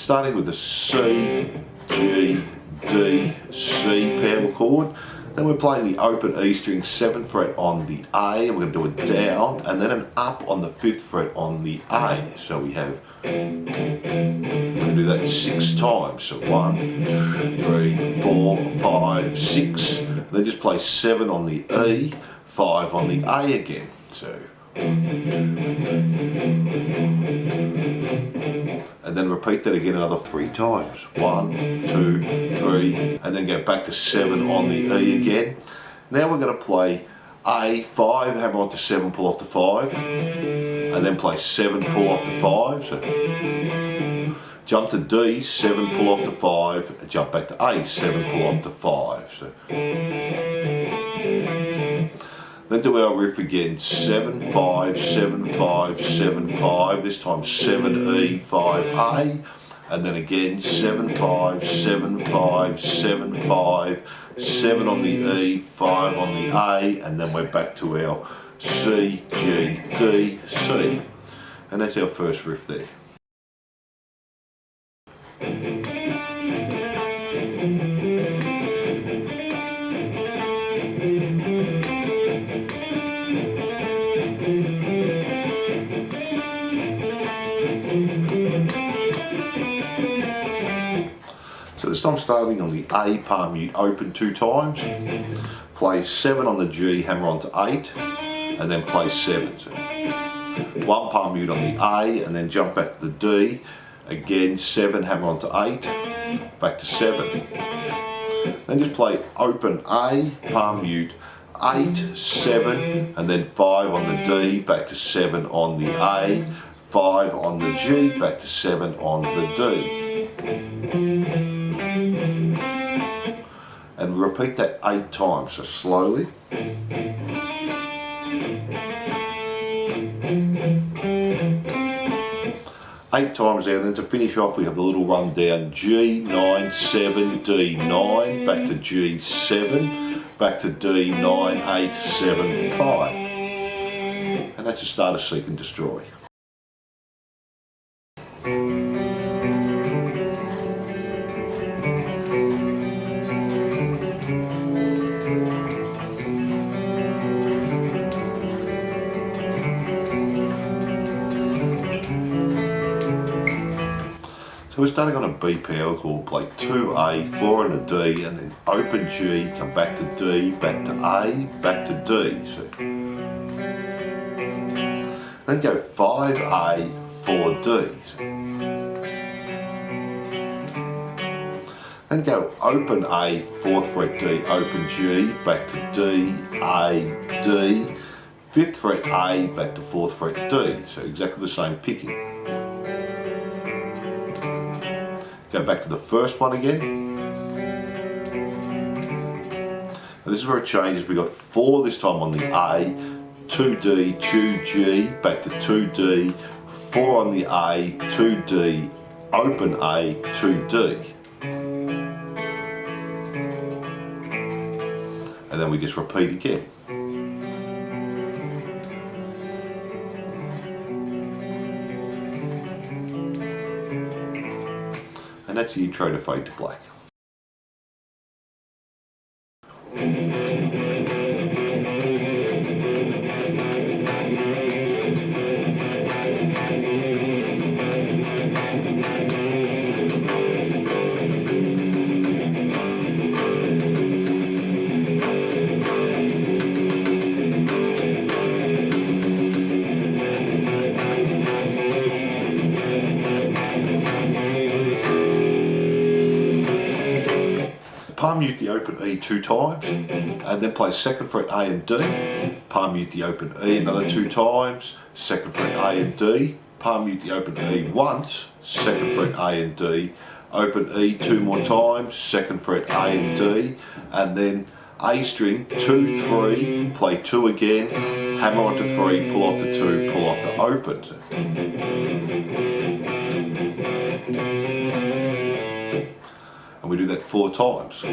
starting with a C, G, D, C power chord. Then we're playing the open E string 7th fret on the A, and we're going to do a down and then an up on the 5th fret on the A. So we have, we're going to do that 6 times. So 1, 2, 3, 4, 5, 6. And then just play 7 on the E, 5 on the A again. So. And then repeat that again another 3 times. 1, 2, 3, and then go back to 7 on the E again. Now we're going to play A, 5, hammer onto 7, pull off the 5, and then play 7, pull off the 5. So jump to D, 7, pull off the 5, and jump back to A, 7, pull off the 5. So. Then do our riff again, 7, 5, 7, 5, 7, 5, this time 7, E, 5, A, and then again 7, 5, 7, 5, 7, 5, 7 on the E, 5 on the A, and then we're back to our C, G, D, C. And that's our first riff there. So this time starting on the A, palm mute open 2 times, play 7 on the G, hammer onto 8, and then play 7. So 1 palm mute on the A, and then jump back to the D, again 7, hammer onto 8, back to 7. Then just play open A, palm mute 8, 7, and then 5 on the D, back to 7 on the A, 5 on the G, back to 7 on the D. And repeat that 8 times, so slowly. 8 times there, and then to finish off we have the little run down G, 9, 7, D, 9, back to G, 7, back to D, 9, 8, 7, 5. And that's a start of Seek and Destroy. So we're starting on a B power chord, play 2A, 4 and a D, and then open G, come back to D, back to A, back to D. So then go 5A, 4D. Then go open A, 4th fret D, open G, back to D, A, D, 5th fret A, back to 4th fret D. So exactly the same picking. Go back to the first one again. And this is where it changes. We got 4 this time on the A, 2D, 2G, back to 2D, 4 on the A, 2D, open A, 2D. And then we just repeat again. And that's the intro to Fade to Black. Palm mute the open E 2 times, and then play 2nd fret A and D, palm mute the open E another 2 times, 2nd fret A and D, palm mute the open E once, 2nd fret A and D, open E 2 more times, 2nd fret A and D, and then A string 2, 3, play 2 again, hammer onto 3, pull off the 2, pull off the open. And we do that 4 times.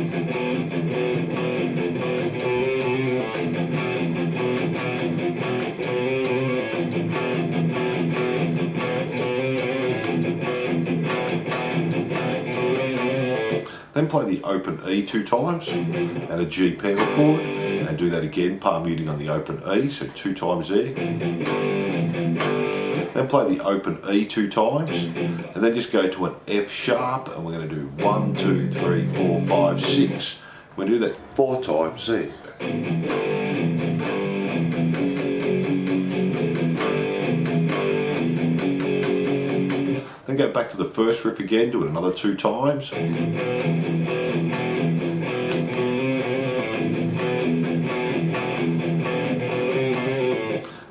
Then play the open E 2 times and a G power chord, and do that again, palm muting on the open E, so 2 times there. Then play the open E 2 times, and then just go to an F sharp, and we're going to do 1, 2, 3, 4, 5, 6. We're going to do that 4 times there. Then go back to the first riff again, do it another 2 times.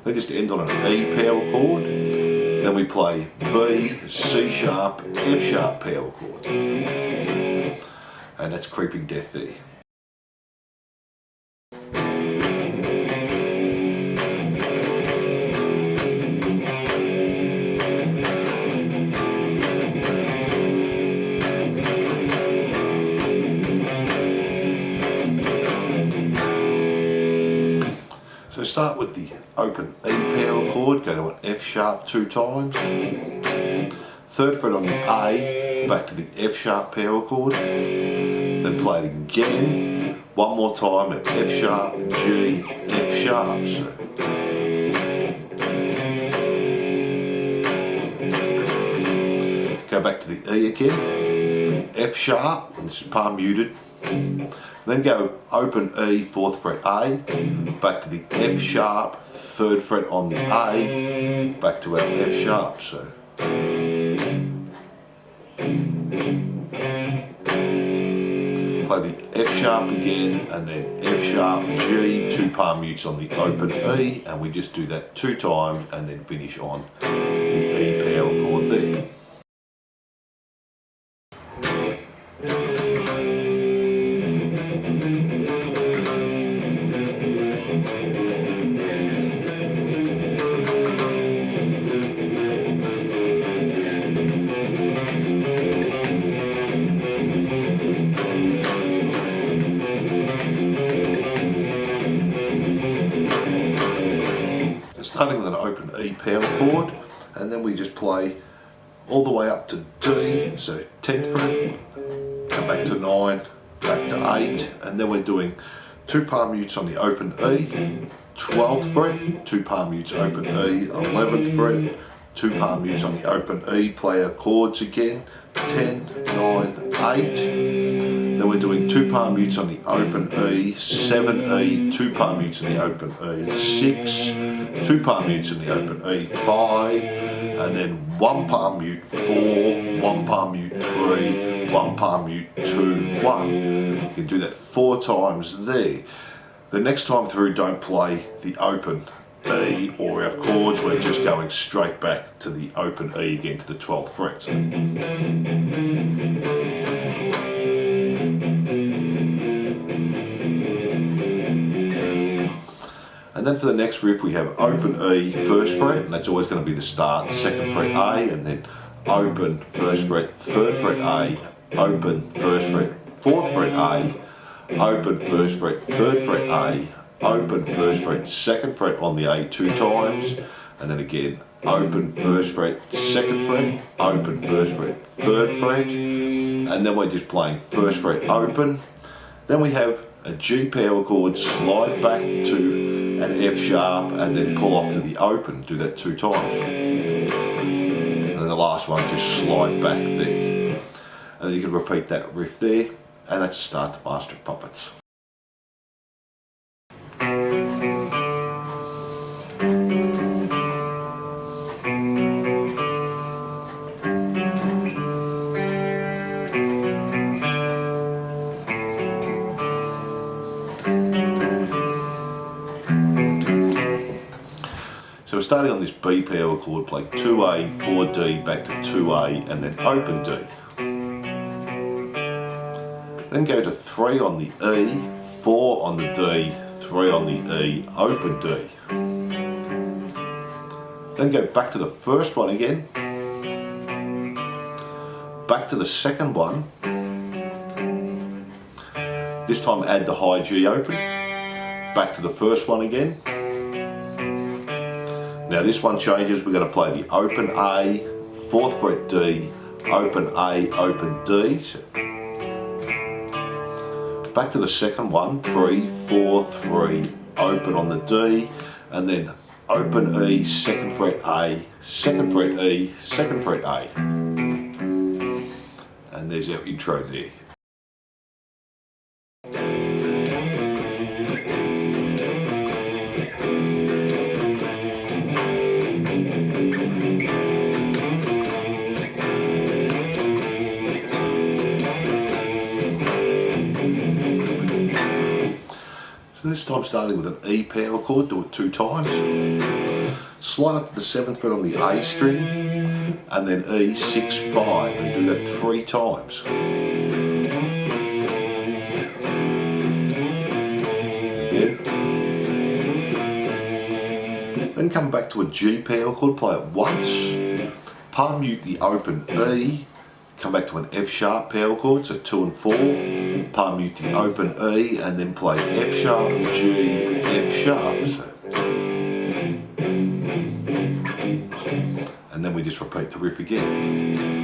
Then just end on an E power chord. Then we play B, C sharp, F sharp power chord. And that's Creeping Death there. So start with the open E power chord, go to an F sharp 2 times, 3rd fret on the A, back to the F sharp power chord, then play it again, one more time at F sharp, G, F sharp. So go back to the E again, F sharp, and this is palm muted. Then go open E, 4th fret A, back to the F sharp, 3rd fret on the A, back to our F sharp. So play the F sharp again, and then F sharp, G, 2 palm mutes on the open E, and we just do that 2 times, and then finish on the E power chord there. Starting with an open E power chord, and then we just play all the way up to D, so 10th fret, come back to 9, back to 8, and then we're doing 2 palm mutes on the open E, 12th fret, 2 palm mutes open E, 11th fret, 2 palm mutes on the open E, play our chords again, 10, 9, 8. Then we're doing 2 palm mutes on the open E, 7 E, 2 palm mutes on the open E, 6, 2 palm mutes on the open E, 5, and then 1 palm mute 4, 1 palm mute 3, 1 palm mute 2, 1. You can do that 4 times there. The next time through, don't play the open E or our chords, we're just going straight back to the open E again to the 12th fret. And then for the next riff we have open E, 1st fret, and that's always going to be the start, 2nd fret A, and then open, 1st fret, 3rd fret A, open, 1st fret, 4th fret A, open, 1st fret, 3rd fret A, open, 1st fret, 2nd fret on the A 2 times, and then again, open, 1st fret, 2nd fret, open, 1st fret, 3rd fret, and then we're just playing 1st fret open. Then we have a G power chord, slide back to an F sharp, and then pull off to the open, do that 2 times. And then the last one, just slide back there. And then you can repeat that riff there, and that's start the Master of Puppets. So we're starting on this B power chord, play 2A, 4D, back to 2A, and then open D. Then go to 3 on the E, 4 on the D, 3 on the E, open D. Then go back to the first one again, back to the second one, this time add the high G open, back to the first one again. Now this one changes, we're going to play the open A, 4th fret D, open A, open D. So Back to the second one, 3, 4, 3, open on the D, and then open E, 2nd fret A, 2nd fret E, 2nd fret A. And there's our intro there. So this time starting with an E power chord, do it 2 times. Slide up to the 7th fret on the A string, and then E, 6, 5, and do that 3 times. Again. Then come back to a G power chord, play it once, palm mute the open E, come back to an F sharp power chord, so 2 and 4, palm mute the open E, and then play F sharp, G, F sharp. And then we just repeat the riff again.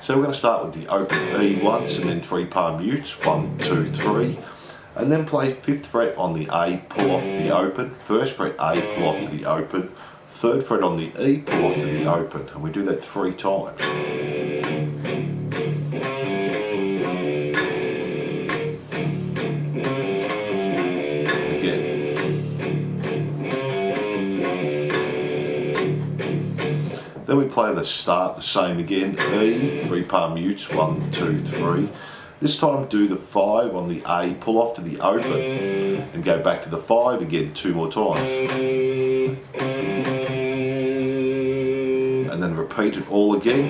So we're going to start with the open E once and then 3 palm mutes, 1, 2, 3, and then play 5th fret on the A, pull off to the open, 1st fret A, pull off to the open, 3rd fret on the E, pull off to the open, and we do that 3 times. Then we play the start the same again, E, 3 palm mutes, 1, 2, 3. This time do the 5 on the A, pull off to the open, and go back to the 5 again 2 more times. And then repeat it all again.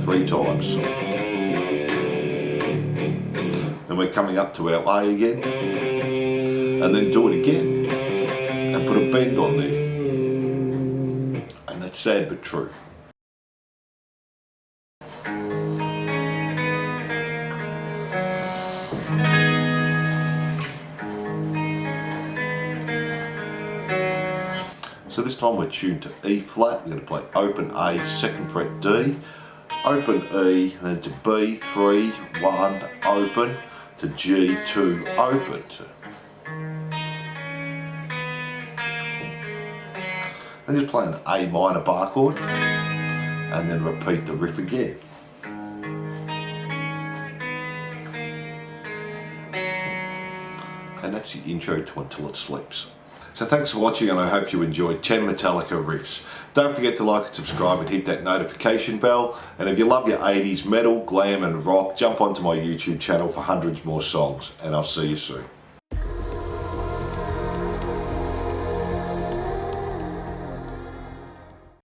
Three times. Then we're coming up to our A again. And then do it again and put a bend on there, and that's sad but true. So this time we're tuned to E flat. We're going to play open A, 2nd fret D, open E, and then to B, 3, 1, open, to G, 2, open. And just play an A minor bar chord and then repeat the riff again. And that's the intro to Until It Sleeps. So thanks for watching, and I hope you enjoyed 10 Metallica riffs. Don't forget to like and subscribe and hit that notification bell. And if you love your 80s metal, glam and rock, jump onto my YouTube channel for hundreds more songs, and I'll see you soon.